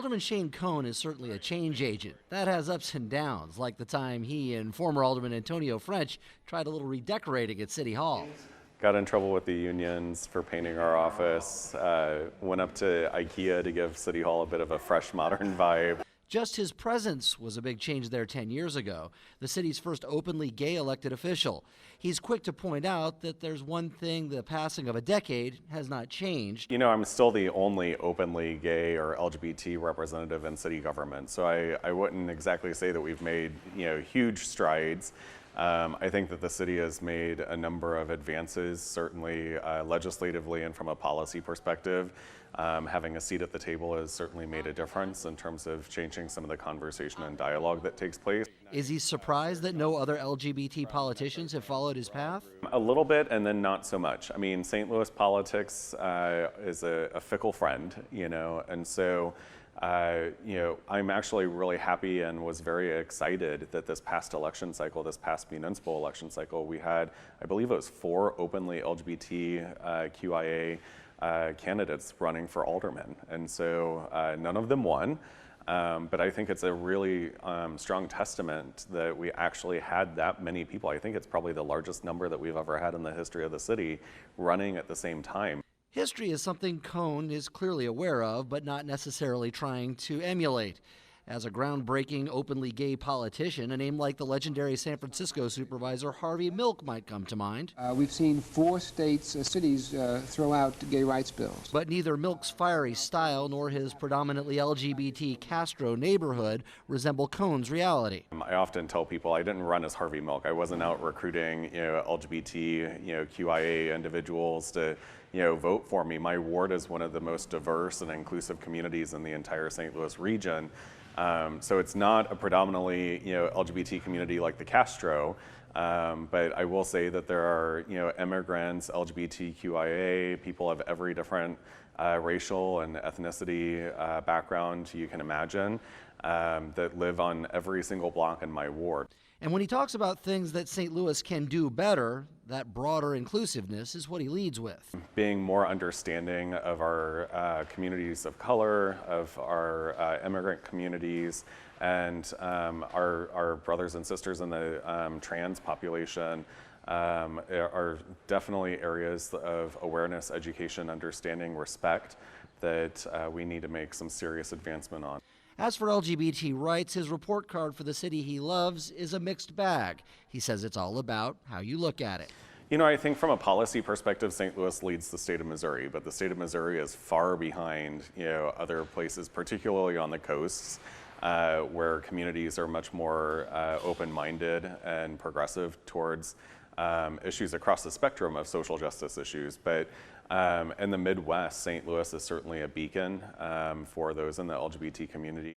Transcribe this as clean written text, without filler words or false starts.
Alderman Shane Cohn is certainly a change agent. That has ups and downs, like the time he and former Alderman Antonio French tried a little redecorating at City Hall. Got in trouble with the unions for painting our office, went up to IKEA to give City Hall a bit of a fresh, modern vibe. Just his presence was a big change there 10 years ago, the city's first openly gay elected official. He's quick to point out that there's one thing the passing of a decade has not changed. You know, I'm still the only openly gay or LGBT representative in city government, so I wouldn't exactly say that we've made, huge strides. I think that the city has made a number of advances, certainly legislatively and from a policy perspective. Having a seat at the table has certainly made a difference in terms of changing some of the conversation and dialogue that takes place. Is he surprised that no other LGBT politicians have followed his path? A little bit, and then not so much. I mean, St. Louis politics is a fickle friend, and so I'm actually really happy and was very excited that this past election cycle, this past municipal election cycle, we had, I believe it was 4 openly LGBT QIA candidates running for alderman. And so none of them won, but I think it's a really strong testament that we actually had that many people. I think it's probably the largest number that we've ever had in the history of the city running at the same time. History is something Cohn is clearly aware of, but not necessarily trying to emulate. As a groundbreaking, openly gay politician, a name like the legendary San Francisco supervisor Harvey Milk might come to mind. We've seen 4 cities throw out gay rights bills. But neither Milk's fiery style nor his predominantly LGBT Castro neighborhood resemble Cohn's reality. I often tell people I didn't run as Harvey Milk. I wasn't out recruiting, LGBT, QIA individuals to, vote for me. My ward is one of the most diverse and inclusive communities in the entire St. Louis region. So it's not a predominantly, LGBT community like the Castro, but I will say that there are, immigrants, LGBTQIA, people of every different racial and ethnicity background you can imagine that live on every single block in my ward. And when he talks about things that St. Louis can do better, that broader inclusiveness is what he leads with. Being more understanding of our communities of color, of our immigrant communities, and our brothers and sisters in the trans population are definitely areas of awareness, education, understanding, respect that we need to make some serious advancement on. As for LGBT rights, his report card for the city he loves is a mixed bag. He says it's all about how you look at it. I think from a policy perspective, St. Louis leads the state of Missouri, but the state of Missouri is far behind, other places, particularly on the coasts, where communities are much more open-minded and progressive towards issues across the spectrum of social justice issues. But in the Midwest, St. Louis is certainly a beacon for those in the LGBT community.